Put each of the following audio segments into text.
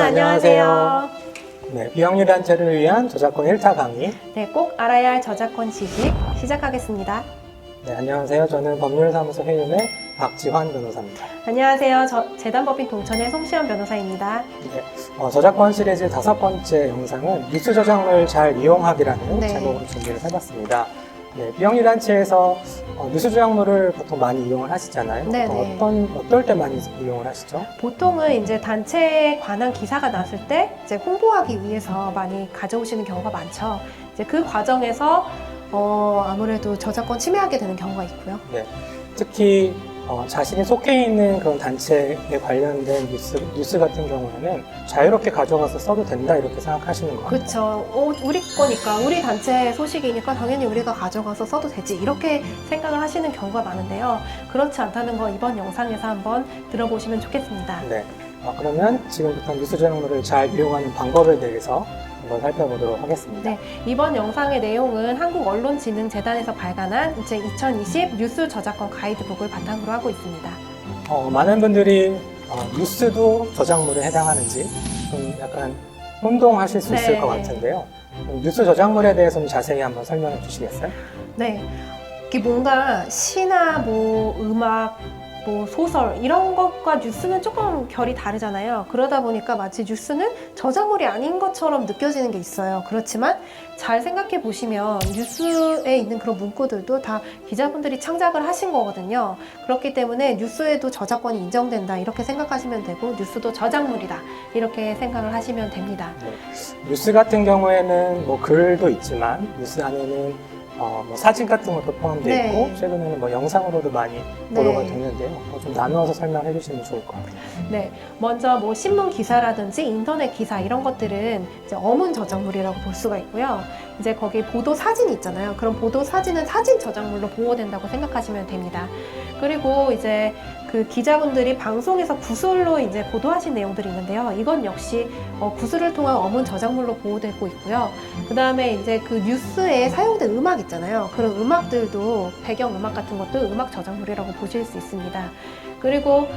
안녕하세요. 네, 비영리단체를 위한 저작권 1타 강의. 네, 꼭 알아야 할 저작권 지식 시작하겠습니다. 네, 안녕하세요. 저는 법률사무소 해윤의 박지환 변호사입니다. 안녕하세요. 재단법인 동천의 송시연 변호사입니다. 네, 저작권 시리즈 5번째 영상은 뉴스 저작물 잘 이용하기라는 네. 제목으로 준비를 해봤습니다. 네, 비영리단체에서 뉴스 저작물을 보통 많이 이용을 하시잖아요. 네, 어떨 때 많이 이용을 하시죠? 보통은 이제 단체에 관한 기사가 났을 때 이제 홍보하기 위해서 많이 가져오시는 경우가 많죠. 이제 그 과정에서 아무래도 저작권 침해하게 되는 경우가 있고요. 네, 특히 자신이 속해 있는 그런 단체에 관련된 뉴스 같은 경우에는 자유롭게 가져가서 써도 된다 이렇게 생각하시는 것 같아요. 그렇죠. 우리 거니까, 우리 단체 소식이니까 당연히 우리가 가져가서 써도 되지 이렇게 생각을 하시는 경우가 많은데요. 그렇지 않다는 거 이번 영상에서 한번 들어보시면 좋겠습니다. 네, 그러면 지금부터 뉴스 저작물을 잘 이용하는 방법에 대해서 한번 살펴보도록 하겠습니다. 네, 이번 영상의 내용은 한국언론진흥재단에서 발간한 2020 뉴스 저작권 가이드북을 바탕으로 하고 있습니다. 많은 분들이 뉴스도 저작물에 해당하는지 좀 약간 혼동하실 수 있을 네. 것 같은데요. 뉴스 저작물에 대해서 좀 자세히 한번 설명해 주시겠어요? 네, 이게 뭔가 시나 음악, 소설 이런 것과 뉴스는 조금 결이 다르잖아요. 그러다 보니까 마치 뉴스는 저작물이 아닌 것처럼 느껴지는 게 있어요. 그렇지만 잘 생각해 보시면 뉴스에 있는 그런 문구들도 다 기자분들이 창작을 하신 거거든요. 그렇기 때문에 뉴스에도 저작권이 인정된다 이렇게 생각하시면 되고, 뉴스도 저작물이다 이렇게 생각을 하시면 됩니다. 네. 뉴스 같은 경우에는 글도 있지만 뉴스 안에는 사진 같은 것도 포함되어 네. 있고, 최근에는 영상으로도 많이 네. 보도가 되는데요. 좀 나누어서 설명해 주시면 좋을 것 같아요. 네, 먼저 신문 기사라든지 인터넷 기사 이런 것들은 이제 어문 저작물이라고 볼 수가 있고요. 이제 거기 보도 사진이 있잖아요. 그럼 보도 사진은 사진 저작물로 보호된다고 생각하시면 됩니다. 그리고 이제 그 기자분들이 방송에서 구술로 이제 보도하신 내용들이 있는데요. 이건 역시 구술을 통한 어문 저작물로 보호되고 있고요. 그 다음에 이제 그 뉴스에 사용된 음악 있잖아요. 그런 음악들도 배경 음악 같은 것도 음악 저작물이라고 보실 수 있습니다. 그리고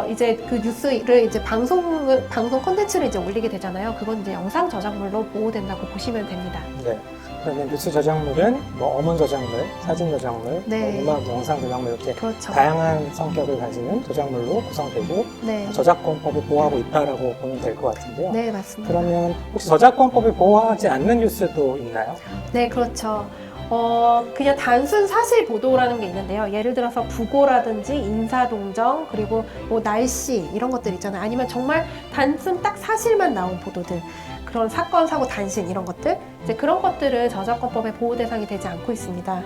이제 그 뉴스를 이제 방송 콘텐츠를 이제 올리게 되잖아요. 그건 이제 영상 저작물로 보호된다고 보시면 됩니다. 네. 그러면 뉴스 저작물은 어문 저작물, 사진 저작물, 네. 음악, 영상 저작물 이렇게 그렇죠. 다양한 성격을 가지는 저작물로 구성되고 네. 저작권법이 보호하고 있다라고 보면 될 것 같은데요. 네, 맞습니다. 그러면 혹시 저작권법이 보호하지 않는 뉴스도 있나요? 네, 그렇죠. 그냥 단순 사실 보도라는 게 있는데요. 예를 들어서 부고라든지 인사동정, 그리고 날씨 이런 것들 있잖아요. 아니면 정말 단순 딱 사실만 나온 보도들, 그런 사건, 사고, 단신 이런 것들, 이제 그런 것들은 저작권법의 보호 대상이 되지 않고 있습니다.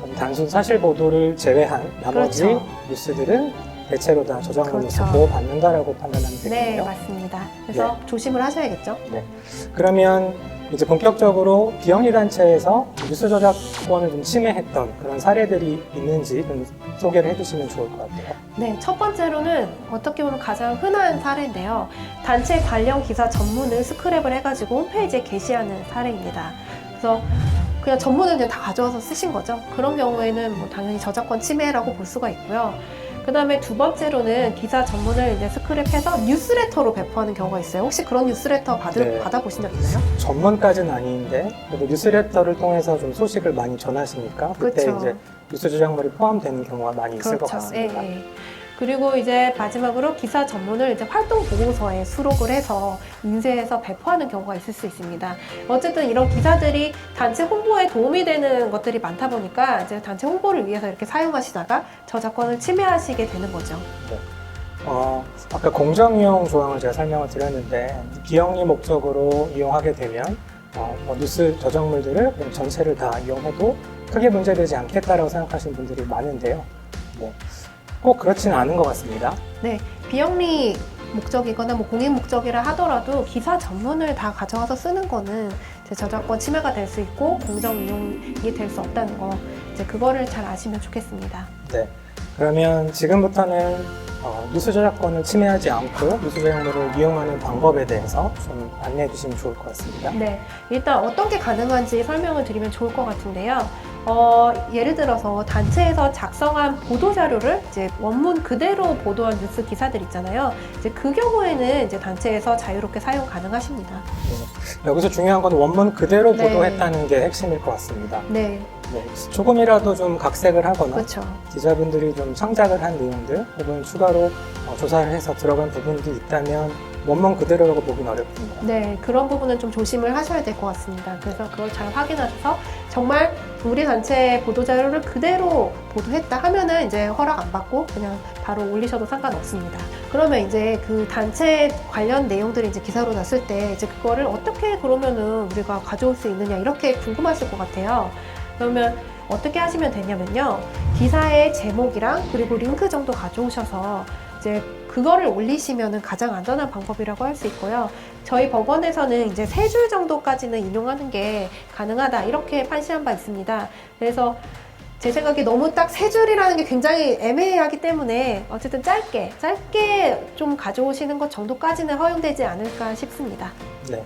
그럼 단순 사실 보도를 제외한 나머지 그렇죠. 뉴스들은 대체로 다 저작물로서 그렇죠. 보호받는다라고 판단하면 네, 되겠네요. 맞습니다. 그래서 조심을 하셔야겠죠. 네. 그러면 이제 본격적으로 비영리단체에서 뉴스 저작권을 좀 침해했던 그런 사례들이 있는지 좀 소개를 해주시면 좋을 것 같아요. 네, 첫 번째로는 어떻게 보면 가장 흔한 사례인데요. 단체 관련 기사 전문을 스크랩을 해가지고 홈페이지에 게시하는 사례입니다. 그래서 그냥 전문을 그냥 다 가져와서 쓰신 거죠. 그런 경우에는 당연히 저작권 침해라고 볼 수가 있고요. 그 다음에 두 번째로는 기사 전문을 이제 스크랩해서 뉴스레터로 배포하는 경우가 있어요. 혹시 그런 뉴스레터 네. 받아보신 적 있나요? 전문까지는 아닌데 그래도 뉴스레터를 통해서 좀 소식을 많이 전하시니까 그때 그렇죠. 이제 뉴스 저작물이 포함되는 경우가 많이 있을 것 같습니다. 예, 예. 그리고 이제 마지막으로 기사 전문을 이제 활동 보고서에 수록을 해서 인쇄해서 배포하는 경우가 있을 수 있습니다. 어쨌든 이런 기사들이 단체 홍보에 도움이 되는 것들이 많다 보니까 이제 단체 홍보를 위해서 이렇게 사용하시다가 저작권을 침해하시게 되는 거죠. 네. 아까 공정이용 조항을 제가 설명을 드렸는데 비영리 목적으로 이용하게 되면 뉴스 저작물들을 그냥 전체를 다 이용해도 크게 문제되지 않겠다라고 생각하시는 분들이 많은데요. 네. 꼭 그렇지는 않은 것 같습니다. 네, 비영리 목적이거나 공익 목적이라 하더라도 기사 전문을 다 가져와서 쓰는 거는 이제 저작권 침해가 될 수 있고 공정 이용이 될 수 없다는 거, 이제 그거를 잘 아시면 좋겠습니다. 네. 그러면 지금부터는 뉴스 저작권을 침해하지 않고 뉴스 저작물을 이용하는 방법에 대해서 좀 안내해 주시면 좋을 것 같습니다. 네, 일단 어떤 게 가능한지 설명을 드리면 좋을 것 같은데요. 예를 들어서 단체에서 작성한 보도 자료를 이제 원문 그대로 보도한 뉴스 기사들 있잖아요. 이제 그 경우에는 이제 단체에서 자유롭게 사용 가능하십니다. 여기서 중요한 건 원문 그대로 네. 보도했다는 게 핵심일 것 같습니다. 네, 조금이라도 좀 각색을 하거나 그렇죠. 기자분들이 좀 창작을 한 내용들 혹은 추가로 조사를 해서 들어간 부분들이 있다면 원문 그대로라고 보기는 어렵습니다. 네, 그런 부분은 좀 조심을 하셔야 될 것 같습니다. 그래서 그걸 잘 확인하셔서 정말 우리 단체의 보도자료를 그대로 보도했다 하면은 이제 허락 안 받고 그냥 바로 올리셔도 상관없습니다. 그러면 이제 그 단체 관련 내용들이 이제 기사로 났을 때 이제 그거를 어떻게 그러면은 우리가 가져올 수 있느냐 이렇게 궁금하실 것 같아요. 그러면 어떻게 하시면 되냐면요. 기사의 제목이랑 그리고 링크 정도 가져오셔서 이제 그거를 올리시면은 가장 안전한 방법이라고 할 수 있고요. 저희 법원에서는 이제 3줄 정도까지는 인용하는 게 가능하다 이렇게 판시한 바 있습니다. 그래서 제 생각에 너무 딱 3줄이라는 게 굉장히 애매하기 때문에 어쨌든 짧게 좀 가져오시는 것 정도까지는 허용되지 않을까 싶습니다. 네.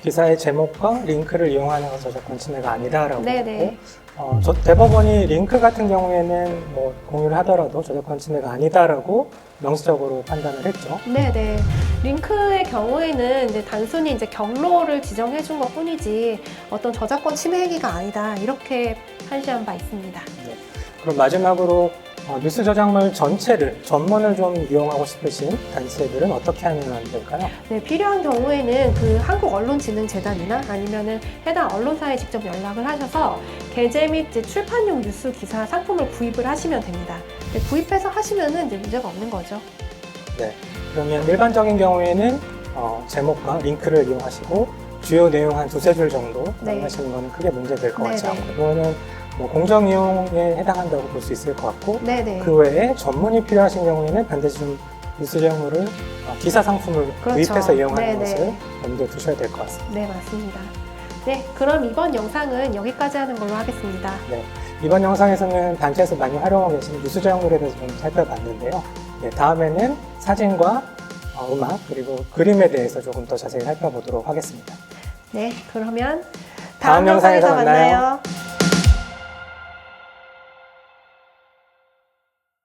기사의 제목과 링크를 이용하는 건 저작권 침해가 아니다라고 네네. 했고, 대법원이 링크 같은 경우에는 뭐 공유를 하더라도 저작권 침해가 아니다라고 명시적으로 판단을 했죠. 네네. 링크의 경우에는 이제 단순히 이제 경로를 지정해 준 것 뿐이지 어떤 저작권 침해 행위가 아니다. 이렇게 판시한 바 있습니다. 네. 그럼 마지막으로 뉴스 저작물 전체를, 전문을 좀 이용하고 싶으신 단체들은 어떻게 하면 될까요? 네, 필요한 경우에는 그 한국언론진흥재단이나 아니면은 해당 언론사에 직접 연락을 하셔서 게재 및 이제 출판용 뉴스 기사 상품을 구입을 하시면 됩니다. 네, 구입해서 하시면은 이제 문제가 없는 거죠. 네. 그러면 일반적인 경우에는 제목과 링크를 이용하시고 주요 내용 한 2-3줄 정도 네. 하시는 거는 크게 문제될 것 같지 네네. 않고, 이거는 뭐 공정 이용에 해당한다고 볼 수 있을 것 같고, 네네. 그 외에 전문이 필요하신 경우에는 반드시 좀 뉴스 제목물을 기사 상품을 그렇죠. 구입해서 이용하는 네네. 것을 염두에 두셔야 될 것 같습니다. 네, 맞습니다. 네, 그럼 이번 영상은 여기까지 하는 걸로 하겠습니다. 네, 이번 영상에서는 단체에서 많이 활용하고 계신 뉴스 제목물에 대해서 좀 살펴봤는데요. 네, 다음에는 사진과 음악 그리고 그림에 대해서 조금 더 자세히 살펴보도록 하겠습니다. 네, 그러면 다음 영상에서 만나요.